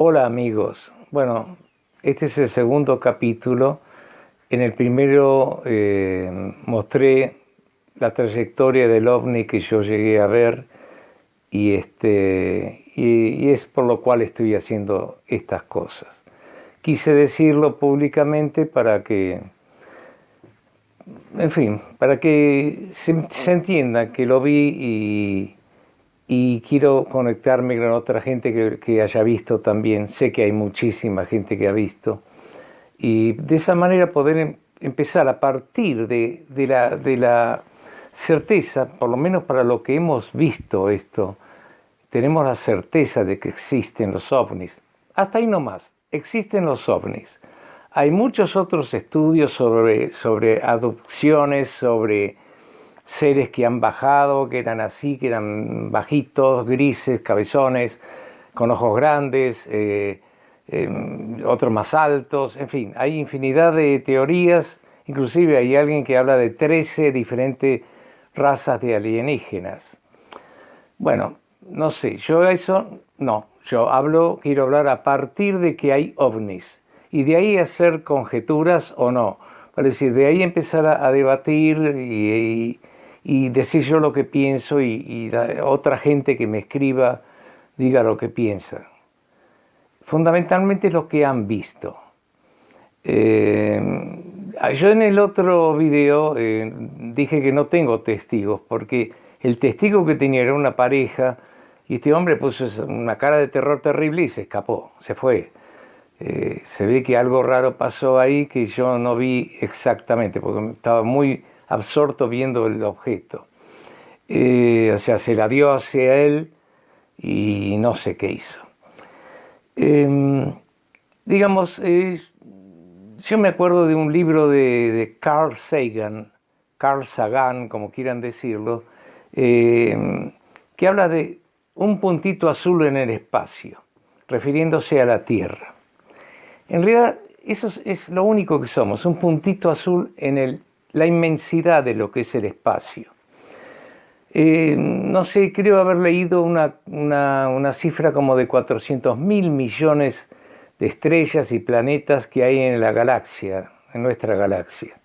Hola amigos, bueno, este es el segundo capítulo. En el primero mostré la trayectoria del ovni que yo llegué a ver y es por lo cual estoy haciendo estas cosas. Quise decirlo públicamente para que, en fin, para que se entienda que lo vi y quiero conectarme con otra gente que haya visto también. Sé que hay muchísima gente que ha visto. Y de esa manera poder empezar a partir de la certeza, por lo menos para lo que hemos visto esto, tenemos la certeza de que existen los ovnis. Hasta ahí nomás, existen los ovnis. Hay muchos otros estudios sobre abducciones, sobre seres que han bajado, que eran así, que eran bajitos, grises, cabezones, con ojos grandes, otros más altos, en fin, hay infinidad de teorías, inclusive hay alguien que habla de 13 diferentes razas de alienígenas. Bueno, no sé, yo eso no, quiero hablar a partir de que hay ovnis y de ahí hacer conjeturas o no. Es decir, de ahí empezar a debatir y decir yo lo que pienso y otra gente que me escriba diga lo que piensa. Fundamentalmente lo que han visto. Yo en el otro video dije que no tengo testigos porque el testigo que tenía era una pareja y este hombre puso una cara de terror terrible y se escapó, se fue. Se ve que algo raro pasó ahí que yo no vi exactamente porque estaba muy absorto viendo el objeto. O sea, se la dio hacia él y no sé qué hizo. Digamos, yo me acuerdo de un libro de Carl Sagan, como quieran decirlo, que habla de un puntito azul en el espacio, refiriéndose a la Tierra. En realidad, eso es lo único que somos, un puntito azul en la inmensidad de lo que es el espacio. No sé, creo haber leído una cifra como de 400.000 millones de estrellas y planetas que hay en la galaxia, en nuestra galaxia.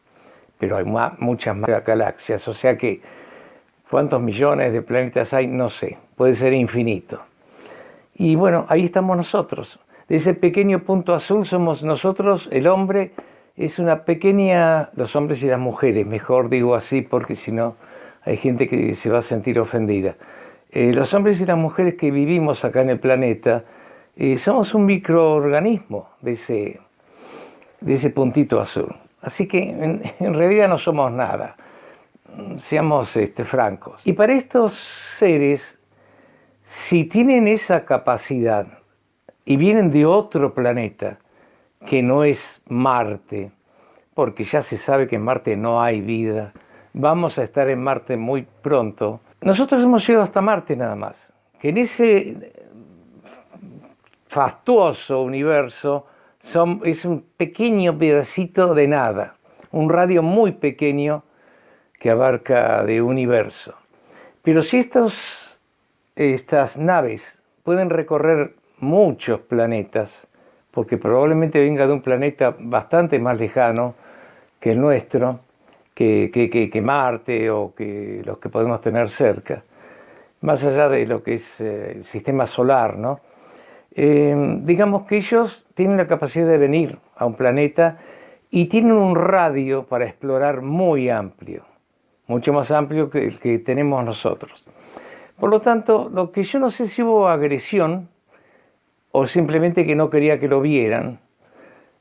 Pero hay muchas más galaxias, o sea que cuántos millones de planetas hay, no sé, puede ser infinito. Y bueno, ahí estamos nosotros. De ese pequeño punto azul somos nosotros, el hombre es una pequeña, los hombres y las mujeres, mejor digo así porque si no hay gente que se va a sentir ofendida. Los hombres y las mujeres que vivimos acá en el planeta somos un microorganismo de ese puntito azul. Así que en realidad no somos nada, seamos francos. Y para estos seres, si tienen esa capacidad y vienen de otro planeta que no es Marte, porque ya se sabe que en Marte no hay vida, vamos a estar en Marte muy pronto. Nosotros hemos llegado hasta Marte nada más, que en ese fastuoso universo es un pequeño pedacito de nada, un radio muy pequeño que abarca de universo. Pero si estas naves pueden recorrer muchos planetas, porque probablemente venga de un planeta bastante más lejano que el nuestro, que Marte o que los que podemos tener cerca, más allá de lo que es el sistema solar, ¿no? Digamos que ellos tienen la capacidad de venir a un planeta y tienen un radio para explorar muy amplio, mucho más amplio que el que tenemos nosotros. Por lo tanto, lo que yo no sé si hubo agresión o simplemente que no quería que lo vieran,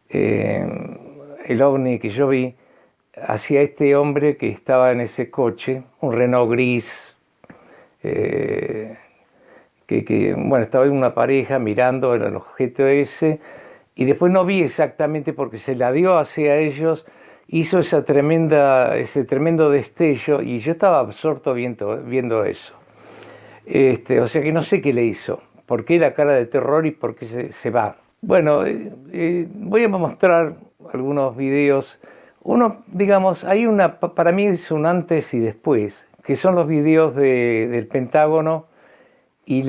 el ovni que yo vi, hacia este hombre que estaba en ese coche, un Renault gris, bueno, estaba en una pareja mirando el objeto ese, y después no vi exactamente porque se la dio hacia ellos, hizo ese tremendo destello, y yo estaba absorto viendo eso. O sea que no sé qué le hizo, por qué la cara de terror y por qué se va. Bueno, voy a mostrar algunos videos. Uno, digamos, para mí es un antes y después, que son los videos del Pentágono y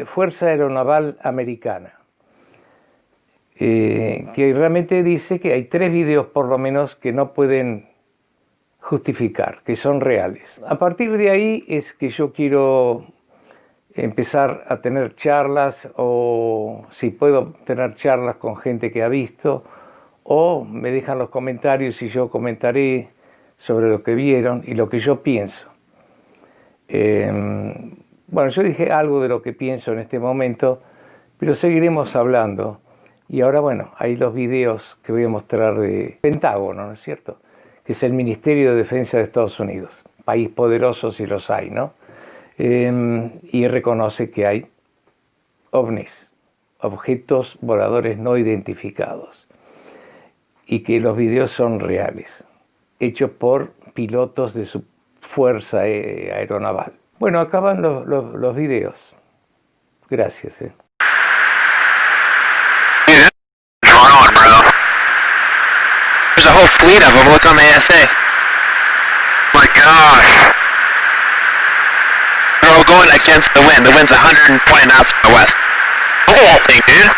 Fuerza Aeronaval Americana, que realmente dice que hay 3 videos por lo menos que no pueden justificar, que son reales. A partir de ahí es que yo quiero empezar a tener charlas, o si puedo tener charlas con gente que ha visto, o me dejan los comentarios y yo comentaré sobre lo que vieron y lo que yo pienso. Bueno, yo dije algo de lo que pienso en este momento, pero seguiremos hablando. Y ahora, bueno, hay los videos que voy a mostrar de Pentágono, ¿no es cierto?, que es el Ministerio de Defensa de Estados Unidos, país poderoso si los hay, ¿no? Y reconoce que hay ovnis, objetos voladores no identificados, y que los videos son reales, hechos por pilotos de su fuerza aeronaval. Bueno, acaban los videos. Gracias. There's a whole fleet of them. Look on the ASA. My gosh. They're all going against the wind. The wind's 120 knots from the west. Look at that thing, dude.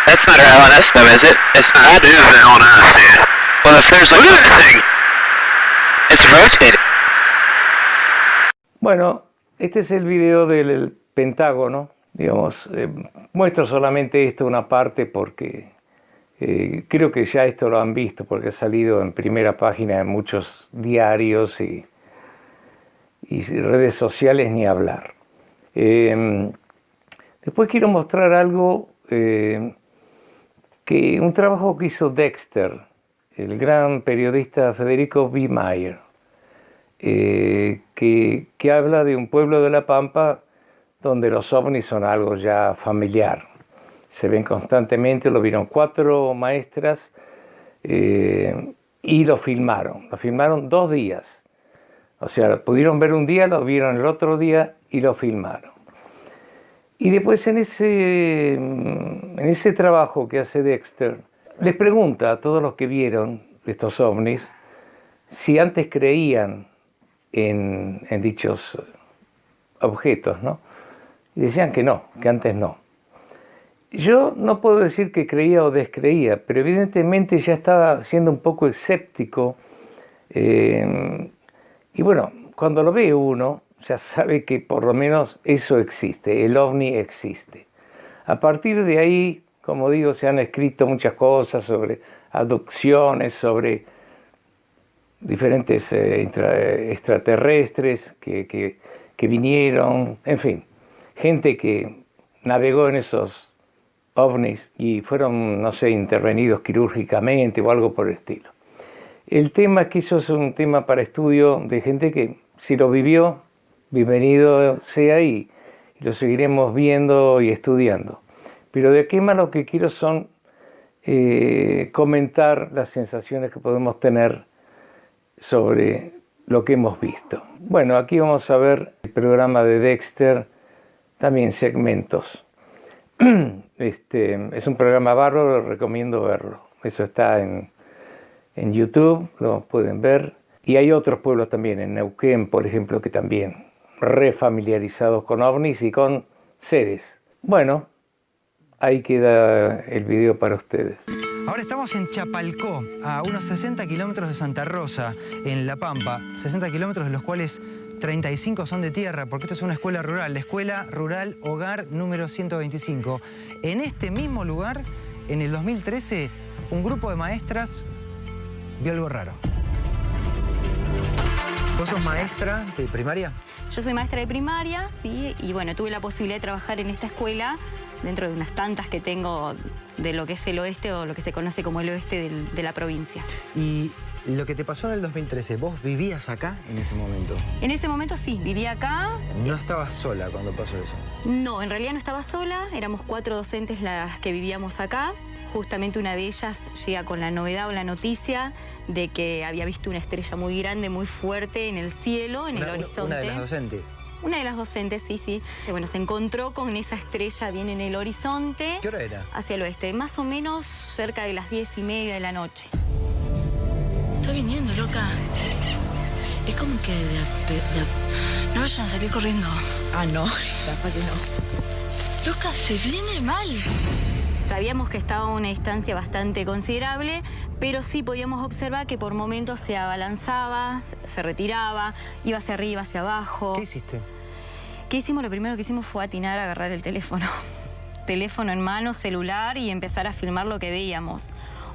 That's not our LNS though, is it? It's not. That is the LNS, dude. Well, if there's like... Look at that thing! It's rotating. Bueno, este es el video del Pentágono. Digamos, muestro solamente esto, una parte, porque creo que ya esto lo han visto, porque ha salido en primera página de muchos diarios y redes sociales, ni hablar. Después quiero mostrar algo, un trabajo que hizo Dexter, el gran periodista Federico B. Meyer, que habla de un pueblo de La Pampa donde los ovnis son algo ya familiar. Se ven constantemente, lo vieron 4 maestras y lo filmaron. Lo filmaron 2 días. O sea, pudieron ver un día, lo vieron el otro día y lo filmaron. Y después en ese trabajo que hace Dexter, les pregunta a todos los que vieron estos ovnis si antes creían en dichos objetos, ¿no? Y decían que no, que antes no. Yo no puedo decir que creía o descreía, pero evidentemente ya estaba siendo un poco escéptico. Y bueno, cuando lo ve uno, ya sabe que por lo menos eso existe, el ovni existe. A partir de ahí, como digo, se han escrito muchas cosas sobre abducciones, sobre diferentes extraterrestres que vinieron, en fin, gente que navegó en esos ovnis y fueron, no sé, intervenidos quirúrgicamente o algo por el estilo. El tema es que eso es un tema para estudio de gente que, si lo vivió, bienvenido sea, y lo seguiremos viendo y estudiando. Pero de aquí más lo que quiero son comentar las sensaciones que podemos tener sobre lo que hemos visto. Bueno, aquí vamos a ver el programa de Dexter, también segmentos. Es un programa bárbaro, recomiendo verlo. Eso está en YouTube, lo pueden ver. Y hay otros pueblos también, en Neuquén, por ejemplo, que también refamiliarizados con ovnis y con seres. Bueno, ahí queda el video para ustedes. Ahora estamos en Chapalcó, a unos 60 kilómetros de Santa Rosa, en La Pampa. 60 kilómetros de los cuales 35 son de tierra, porque esta es una escuela rural, la Escuela Rural Hogar número 125. En este mismo lugar, en el 2013, un grupo de maestras vio algo raro. ¿Vos sos maestra de primaria? Yo soy maestra de primaria, sí, y bueno, tuve la posibilidad de trabajar en esta escuela dentro de unas tantas que tengo de lo que es el oeste, o lo que se conoce como el oeste de la provincia. Y lo que te pasó en el 2013, ¿vos vivías acá en ese momento? En ese momento sí, vivía acá. ¿No estabas sola cuando pasó eso? No, en realidad no estaba sola, éramos 4 docentes las que vivíamos acá. Justamente una de ellas llega con la novedad o la noticia de que había visto una estrella muy grande, muy fuerte en el cielo, en el horizonte. ¿Una de las docentes? Una de las docentes, sí, sí. Que bueno, se encontró con esa estrella bien en el horizonte. ¿Qué hora era? Hacia el oeste, más o menos cerca de las 10:30 de la noche. está viniendo, loca. Es como que no vayan a salir corriendo. Ah, no, capaz que no. Loca, se viene mal. Sabíamos que estaba a una distancia bastante considerable, pero sí podíamos observar que por momentos se abalanzaba, se retiraba, iba hacia arriba, hacia abajo. ¿Qué hiciste? ¿Qué hicimos? Lo primero que hicimos fue atinar a agarrar el teléfono. Teléfono en mano, celular y empezar a filmar lo que veíamos.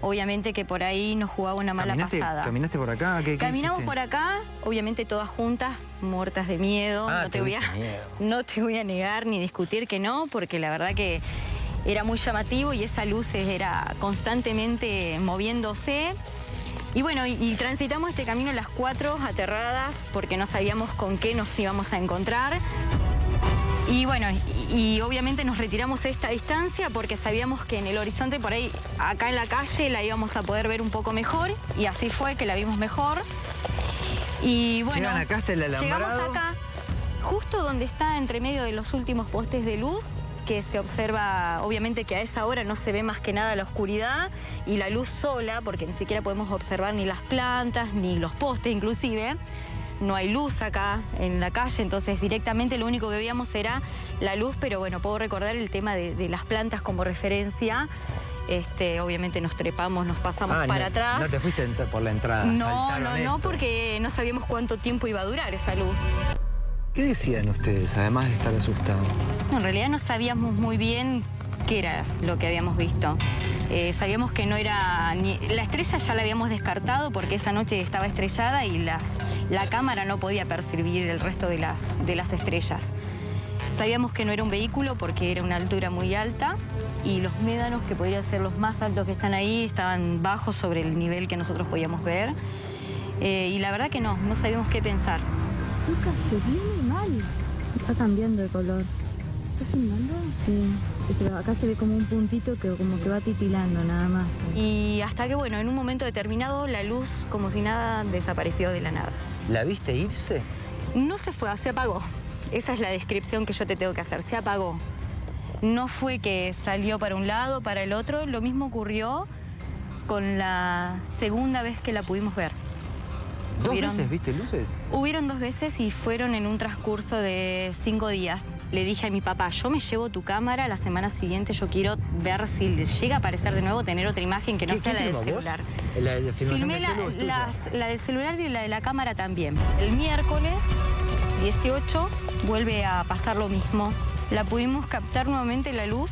Obviamente que por ahí nos jugaba una mala pasada. ¿Caminaste por acá? ¿Qué Caminamos hiciste? por acá, obviamente todas juntas, muertas de miedo. Ah, no te voy a, miedo. no te voy a negar ni discutir que no, porque la verdad que era muy llamativo y esa luz era constantemente moviéndose. Y bueno, y transitamos este camino a las 4 aterradas porque no sabíamos con qué nos íbamos a encontrar. Y bueno, y obviamente nos retiramos a esta distancia porque sabíamos que en el horizonte, por ahí, acá en la calle, la íbamos a poder ver un poco mejor. Y así fue, que la vimos mejor. Y bueno, ¿Llegan acá hasta el alambrado? llegamos acá, justo donde está entre medio de los últimos postes de luz, que se observa, obviamente que a esa hora no se ve más que nada la oscuridad y la luz sola, porque ni siquiera podemos observar ni las plantas, ni los postes inclusive. No hay luz acá en la calle, entonces directamente lo único que veíamos era la luz, pero bueno, puedo recordar el tema de las plantas como referencia. Obviamente nos trepamos, nos pasamos para atrás. ¿No te fuiste por la entrada? No, porque no sabíamos cuánto tiempo iba a durar esa luz. ¿Qué decían ustedes, además de estar asustados? No, en realidad no sabíamos muy bien qué era lo que habíamos visto. Sabíamos que no era ni... La estrella ya la habíamos descartado porque esa noche estaba estrellada y la cámara no podía percibir el resto de las estrellas. Sabíamos que no era un vehículo porque era una altura muy alta y los médanos, que podrían ser los más altos que están ahí, estaban bajos sobre el nivel que nosotros podíamos ver. Y la verdad que no sabíamos qué pensar. Lucas, se viene mal. Está cambiando de color. ¿Estás filmando? Sí. Pero acá se ve como un puntito que como que va titilando nada más. Y hasta que, bueno, en un momento determinado la luz, como si nada, desapareció de la nada. ¿La viste irse? No se fue, se apagó. Esa es la descripción que yo te tengo que hacer. Se apagó. No fue que salió para un lado, para el otro. Lo mismo ocurrió con la segunda vez que la pudimos ver. ¿Dos veces viste luces? Hubieron 2 veces y fueron en un transcurso de 5 días. Le dije a mi papá, yo me llevo tu cámara, la semana siguiente yo quiero ver si le llega a aparecer de nuevo, tener otra imagen que no sea la del celular. ¿La de filmación Filmé del celu es tuya? la del celular y la de la cámara también. El miércoles 18 vuelve a pasar lo mismo. La pudimos captar nuevamente la luz.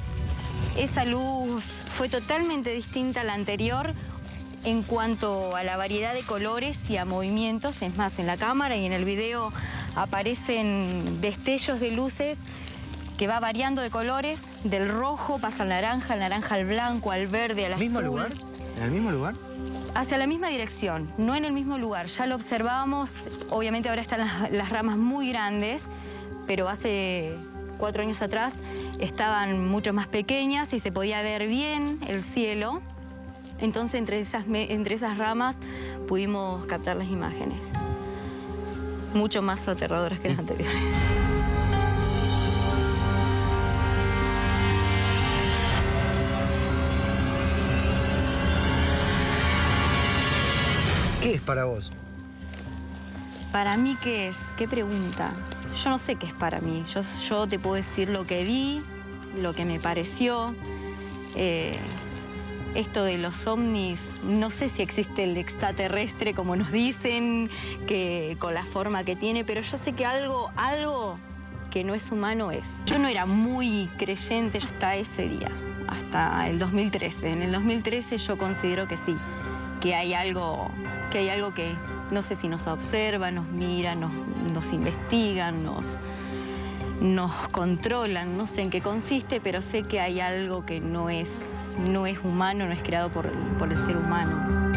Esa luz fue totalmente distinta a la anterior en cuanto a la variedad de colores y a movimientos. Es más, en la cámara y en el video aparecen destellos de luces que va variando de colores. Del rojo pasa al naranja al blanco, al verde, al azul. ¿Mismo lugar? ¿En el mismo lugar? Hacia la misma dirección, no en el mismo lugar. Ya lo observábamos, obviamente ahora están las ramas muy grandes, pero hace 4 años atrás estaban mucho más pequeñas y se podía ver bien el cielo. Entonces entre esas ramas pudimos captar las imágenes. Mucho más aterradoras que las anteriores. ¿Qué es para vos? ¿Para mí qué es? ¿Qué pregunta? Yo no sé qué es para mí. Yo te puedo decir lo que vi, lo que me pareció. Esto de los ovnis, no sé si existe el extraterrestre como nos dicen, que con la forma que tiene, pero yo sé que algo que no es humano es. Yo no era muy creyente hasta ese día, hasta el 2013. En el 2013 yo considero que sí, que hay algo que no sé si nos observa, nos mira, nos investigan, nos controlan, no sé en qué consiste, pero sé que hay algo que no es humano, no es creado por el ser humano.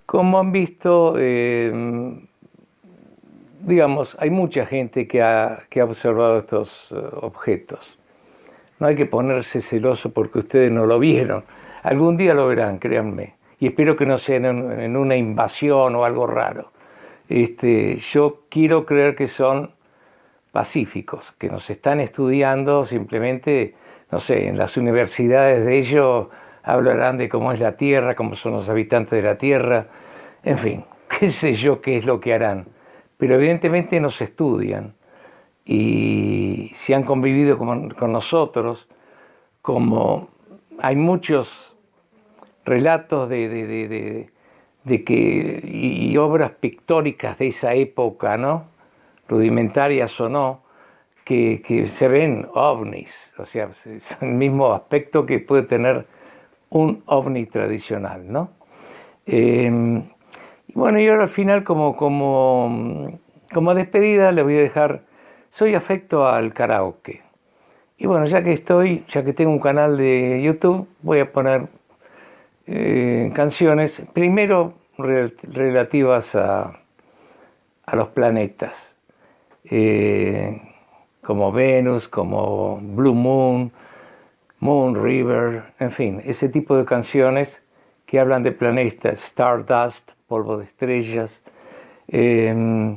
Como han visto, digamos, hay mucha gente que ha observado estos objetos. No hay que ponerse celoso porque ustedes no lo vieron. Algún día lo verán, créanme. Y espero que no sea en una invasión o algo raro. Yo quiero creer que son pacíficos, que nos están estudiando simplemente, no sé, en las universidades de ellos hablarán de cómo es la Tierra, cómo son los habitantes de la Tierra, en fin, qué sé yo qué es lo que harán, pero evidentemente nos estudian y si han convivido con nosotros, como hay muchos relatos de que, y obras pictóricas de esa época, ¿no? Rudimentarias o no, que se ven ovnis, o sea, es el mismo aspecto que puede tener un ovni tradicional, ¿no? Y bueno, y ahora al final como despedida le voy a dejar Soy afecto al karaoke. Y bueno, ya que tengo un canal de YouTube, voy a poner canciones, primero relativas a los planetas, como Venus, como Blue Moon, Moon River, en fin, ese tipo de canciones que hablan de planetas, Stardust, polvo de estrellas, y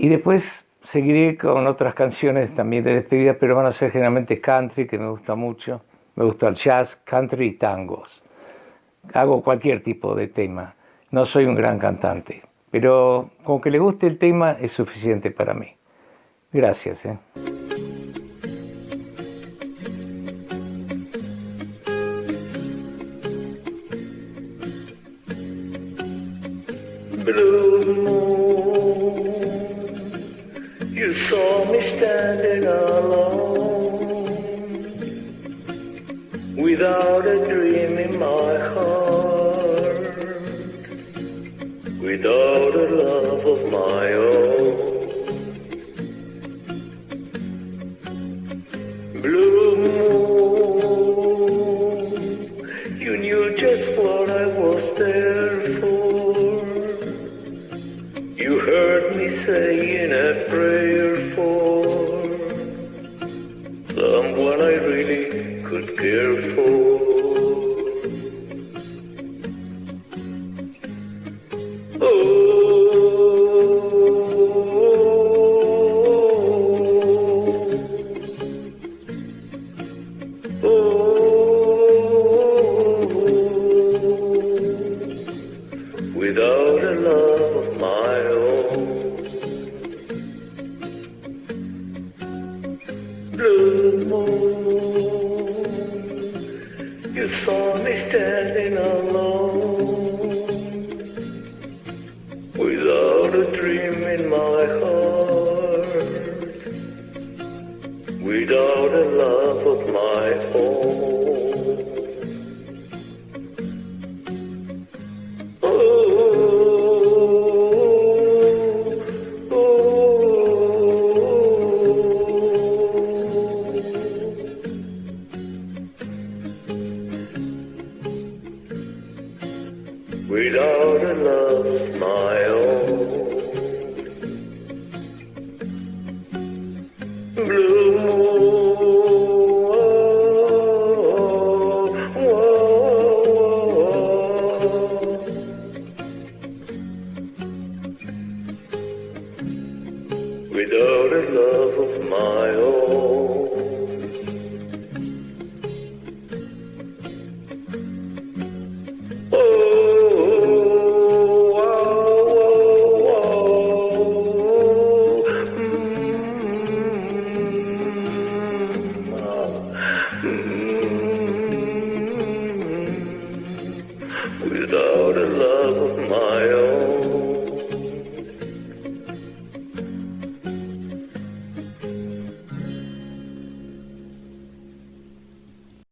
después seguiré con otras canciones también de despedida, pero van a ser generalmente country, que me gusta mucho. Me gusta el jazz, country y tangos. Hago cualquier tipo de tema. No soy un gran cantante, pero con que le guste el tema es suficiente para mí. Gracias. Blue moon, you saw me standing alone, without a dream in my heart, without a love of my own. Blue moon, you knew just what I was there for. You heard me saying a prayer for someone I really could care for. Without a love of my own. Blue moon, you saw me standing alone, without a dream in my heart, without a love of my own. Without a love of my own. Blue moon, without a love of my own. Without a love.